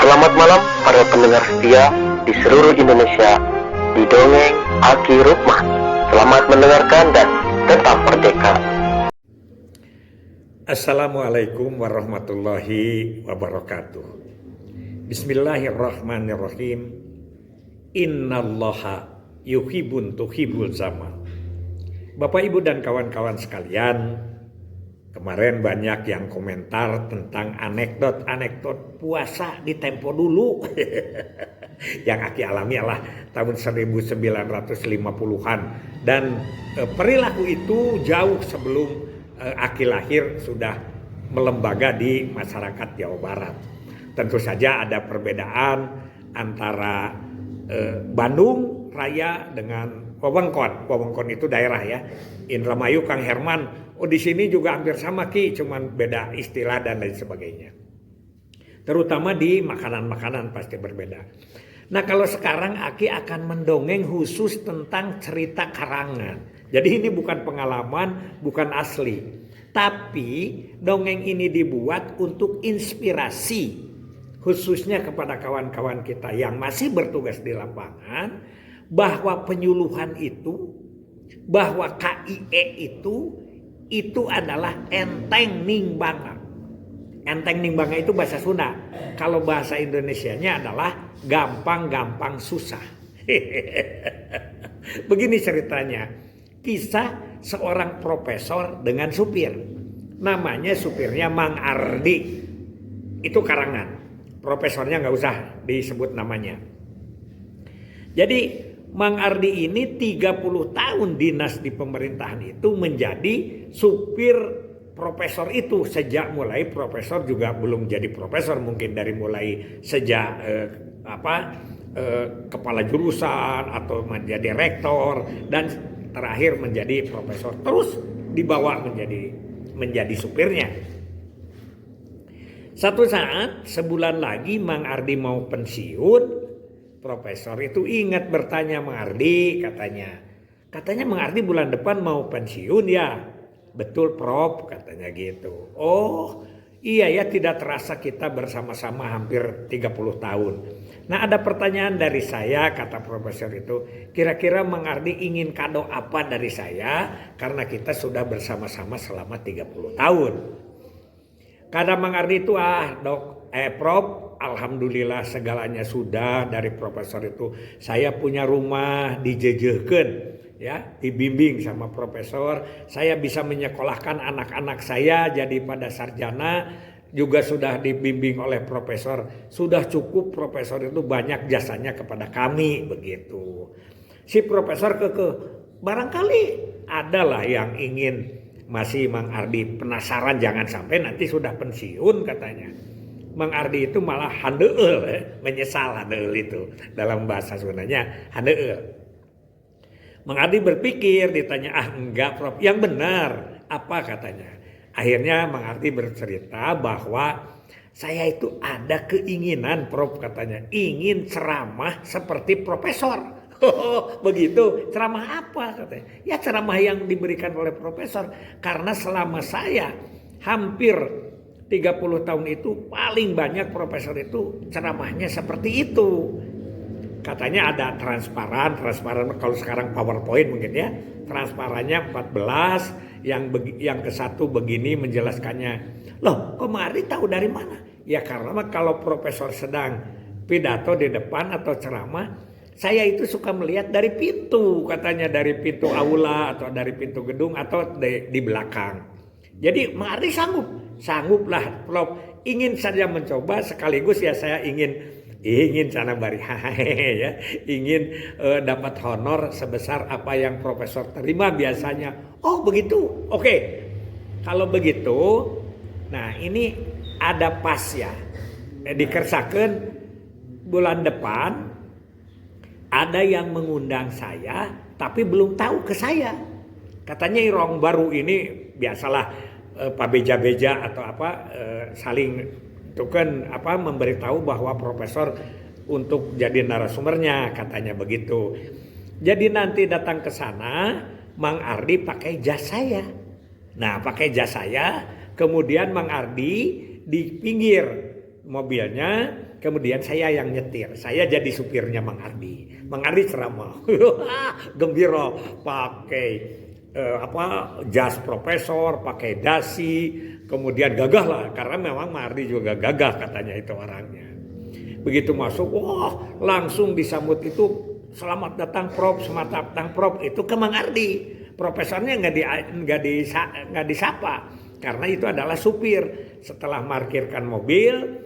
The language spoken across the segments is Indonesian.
Selamat malam para pendengar setia di seluruh Indonesia di Dongeng Aki Rukman. Selamat mendengarkan dan tetap merdeka. Assalamualaikum warahmatullahi wabarakatuh. Bismillahirrahmanirrahim. Innallaha yuhibbun tuhibbul zaman. Bapak Ibu dan kawan-kawan sekalian, kemarin banyak yang komentar tentang anekdot puasa di tempo dulu. Yang Aki alami adalah tahun 1950-an. Dan perilaku itu jauh sebelum Aki lahir sudah melembaga di masyarakat Jawa Barat. Tentu saja ada perbedaan antara Bandung Raya dengan Wewengkon. Wewengkon itu daerah ya. Indramayu, Kang Herman. Oh di sini juga hampir sama Ki, cuman beda istilah dan lain sebagainya. Terutama di makanan-makanan pasti berbeda. Nah kalau sekarang Aki akan mendongeng khusus tentang cerita karangan. Jadi ini bukan pengalaman, bukan asli. Tapi dongeng ini dibuat untuk inspirasi. Khususnya kepada kawan-kawan kita yang masih bertugas di lapangan. Bahwa penyuluhan itu, bahwa KIE itu adalah enteng nimbanga. Enteng nimbanga itu bahasa Sunda. Kalau bahasa Indonesianya adalah gampang-gampang susah. Begini ceritanya. Kisah seorang profesor dengan supir. Namanya supirnya Mang Ardi. Itu karangan. Profesornya nggak usah disebut namanya. Jadi Mang Ardi ini 30 tahun dinas di pemerintahan itu menjadi supir profesor itu. Sejak mulai profesor juga belum jadi profesor, mungkin dari mulai sejak kepala jurusan atau menjadi rektor dan terakhir menjadi profesor, terus dibawa menjadi supirnya. Satu saat sebulan lagi Mang Ardi mau pensiun. Profesor itu ingat bertanya Mang Ardi, katanya Mang Ardi bulan depan mau pensiun ya. Betul Prof, katanya gitu. Oh iya ya, tidak terasa kita bersama-sama hampir 30 tahun. Nah ada pertanyaan dari saya, kata profesor itu. Kira-kira Mang Ardi ingin kado apa dari saya karena kita sudah bersama-sama selama 30 tahun. Kata Mang Ardi itu Prof, alhamdulillah segalanya sudah dari profesor itu. Saya punya rumah dijejehkeun ya, dibimbing sama profesor. Saya bisa menyekolahkan anak-anak saya jadi pada sarjana, juga sudah dibimbing oleh profesor. Sudah cukup profesor itu banyak jasanya kepada kami begitu. Si profesor barangkali adalah yang ingin masih Mang Ardi penasaran, jangan sampai nanti sudah pensiun katanya. Mang Ardi itu malah handeul, menyesal handeul itu. Dalam bahasa Sundanya handeul. Mang Ardi berpikir, ditanya, enggak Prof, yang benar. Apa katanya? Akhirnya Mang Ardi bercerita bahwa saya itu ada keinginan Prof katanya. Ingin ceramah seperti profesor. Oh begitu, ceramah apa katanya? Ya ceramah yang diberikan oleh profesor. Karena selama saya hampir 30 tahun itu paling banyak profesor itu ceramahnya seperti itu. Katanya ada transparan kalau sekarang PowerPoint mungkin ya. Transparannya 14, yang ke satu begini menjelaskannya. Loh, kok Mari tahu dari mana? Ya karena kalau profesor sedang pidato di depan atau ceramah, saya itu suka melihat dari pintu, katanya dari pintu aula atau dari pintu gedung atau di belakang. Jadi Mari sangguplah Prof, ingin saja mencoba sekaligus ya saya ingin sana bari ya, ingin dapat honor sebesar apa yang profesor terima biasanya. Oh begitu, oke. Kalau begitu, nah ini ada pas ya, dikersakan bulan depan ada yang mengundang saya tapi belum tahu ke saya. Katanya orang baru ini biasalah Pak beja-beja atau saling itu kan memberitahu bahwa profesor untuk jadi narasumbernya, katanya begitu. Jadi nanti datang ke sana Mang Ardi pakai jas saya. Nah pakai jas saya, kemudian Mang Ardi di pinggir mobilnya, kemudian saya yang nyetir. Saya jadi supirnya Mang Ardi. Mang Ardi ceramah, gembira, pakai jas profesor, pakai dasi, kemudian gagah lah, karena memang Mang Ardi juga gagah katanya itu orangnya. Begitu masuk, wah langsung disambut itu, selamat datang Prof, selamat datang Prof, itu ke Mang Ardi. Profesornya nggak disapa, karena itu adalah supir. Setelah parkirkan mobil,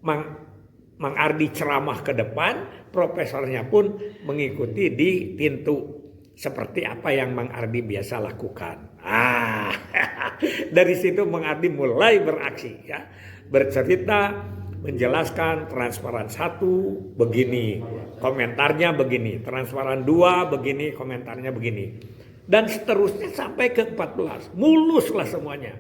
Mang Ardi ceramah ke depan, profesornya pun mengikuti di pintu. Seperti apa yang Mang Ardi biasa lakukan. Dari situ Mang Ardi mulai beraksi, ya, bercerita, menjelaskan transparan 1 begini, komentarnya begini, transparan 2 begini, komentarnya begini. Dan seterusnya sampai ke 14, muluslah semuanya.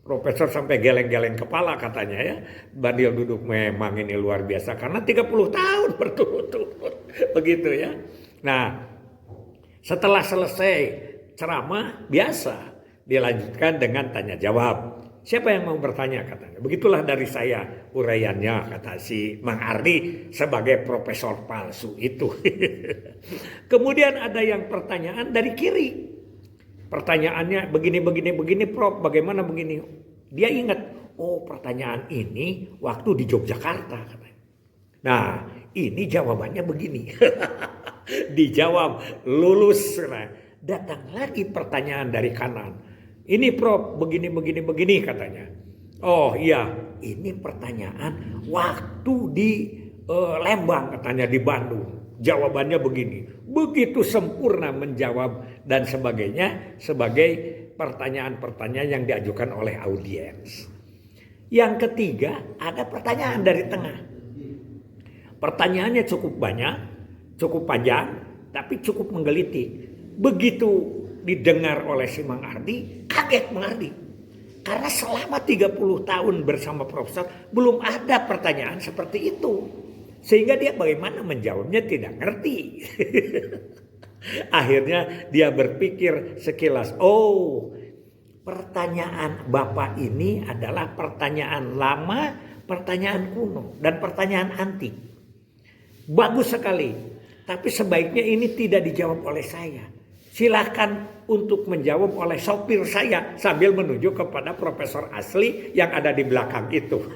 Profesor sampai geleng-geleng kepala katanya, ya. Bandil duduk, memang ini luar biasa karena 30 tahun berturut-turut. Begitu ya. Nah, setelah selesai ceramah biasa dilanjutkan dengan tanya jawab. Siapa yang mau bertanya katanya. Begitulah dari saya uraiannya, kata si Mang Ardi sebagai profesor palsu itu. Kemudian ada yang pertanyaan dari kiri. Pertanyaannya begini Prof, bagaimana begini? Dia ingat, oh pertanyaan ini waktu di Yogyakarta katanya. Nah, ini jawabannya begini. Dijawab, lulus. Nah, datang lagi pertanyaan dari kanan. Ini Prof, begini katanya. Oh iya, ini pertanyaan waktu di Lembang katanya, di Bandung. Jawabannya begini. Begitu sempurna menjawab dan sebagainya sebagai pertanyaan-pertanyaan yang diajukan oleh audiens. Yang ketiga, ada pertanyaan dari tengah. Pertanyaannya cukup banyak, cukup panjang, tapi cukup menggeliti. Begitu didengar oleh si Mang Ardi, kaget Mang Ardi. Karena selama 30 tahun bersama profesor belum ada pertanyaan seperti itu. Sehingga dia bagaimana menjawabnya tidak ngerti. Akhirnya dia berpikir sekilas, oh pertanyaan Bapak ini adalah pertanyaan lama, pertanyaan kuno, dan pertanyaan antik. Bagus sekali, tapi sebaiknya ini tidak dijawab oleh saya. Silahkan untuk menjawab oleh sopir saya, sambil menunjuk kepada profesor asli yang ada di belakang itu.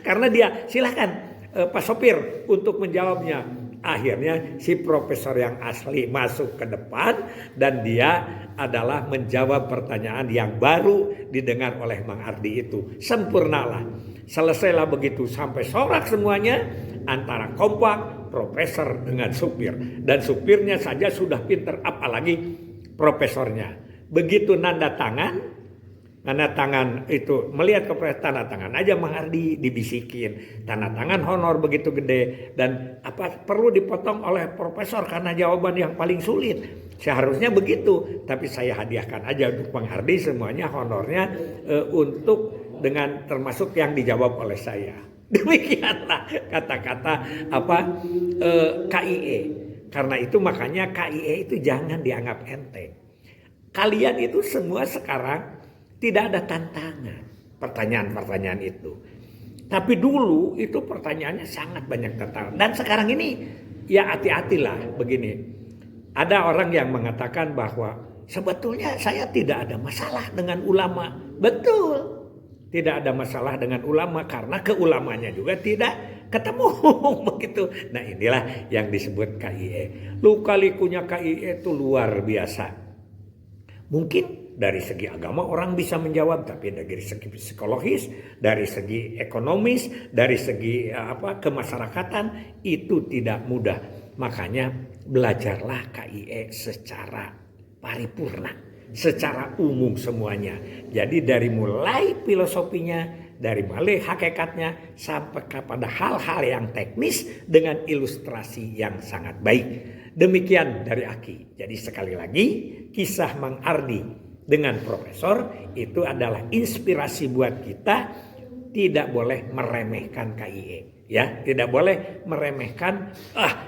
Karena dia, silahkan Pak sopir untuk menjawabnya. Akhirnya si profesor yang asli masuk ke depan dan dia adalah menjawab pertanyaan yang baru didengar oleh Mang Ardi itu. Sempurnalah. Selesailah begitu sampai sorak semuanya antara kompak profesor dengan supir. Dan supirnya saja sudah pinter, apalagi profesornya. Begitu nanda tangan itu melihat ke tanda tangan aja Mang Ardi dibisikin. Tanda tangan honor begitu gede dan apa perlu dipotong oleh profesor karena jawaban yang paling sulit. Seharusnya begitu, tapi saya hadiahkan aja untuk Mang Ardi semuanya honornya untuk dengan termasuk yang dijawab oleh saya. Demikianlah kata-kata KIE. Karena itu makanya KIE itu jangan dianggap enteng. Kalian itu semua sekarang tidak ada tantangan pertanyaan-pertanyaan itu. Tapi dulu itu pertanyaannya sangat banyak tantangan. Dan sekarang ini ya hati-hatilah begini. Ada orang yang mengatakan bahwa sebetulnya saya tidak ada masalah dengan ulama. Betul. Tidak ada masalah dengan ulama karena keulamanya juga tidak ketemu begitu. Nah inilah yang disebut KIE. Luka-likunya KIE itu luar biasa. Mungkin dari segi agama orang bisa menjawab, tapi dari segi psikologis, dari segi ekonomis, dari segi kemasyarakatan itu tidak mudah. Makanya belajarlah KIE secara paripurna, secara umum semuanya. Jadi dari mulai filosofinya, dari mulai hakikatnya sampai kepada hal-hal yang teknis dengan ilustrasi yang sangat baik. Demikian dari Aki. Jadi sekali lagi kisah Mang Ardi dengan profesor itu adalah inspirasi buat kita. Tidak boleh meremehkan KIE, ya, tidak boleh meremehkan.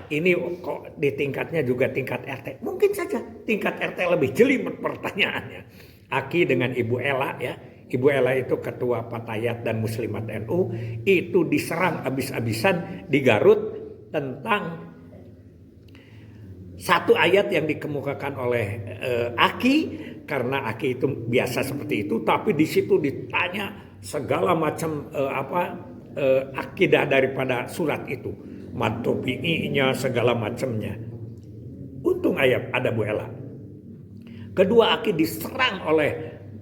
Ini kok di tingkatnya juga tingkat RT. Mungkin saja tingkat RT lebih jeli pertanyaannya. Aki dengan Ibu Ella, ya, Ibu Ella itu ketua Fatayat dan Muslimat NU, itu diserang habis-habisan di Garut tentang satu ayat yang dikemukakan oleh Aki, karena Aki itu biasa seperti itu, tapi di situ ditanya segala macam akidah daripada surat itu, matopi'inya segala macamnya. Untung ayat ada Bu Ella. Kedua, Aki diserang oleh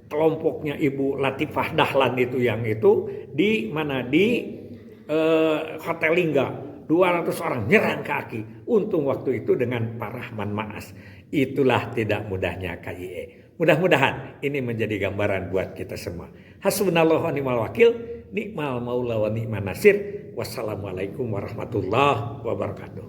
kelompoknya Ibu Latifah Dahlan itu, yang itu di mana, di Hotel Lingga. 200 orang nyerang ke Aki. Untung waktu itu dengan Pak Rahman Maas. Itulah tidak mudahnya KIE. Mudah-mudahan ini menjadi gambaran buat kita semua. Hasbunallahu wa ni'mal wakil, ni'mal maula wa ni'man nasir. Wassalamualaikum warahmatullahi wabarakatuh.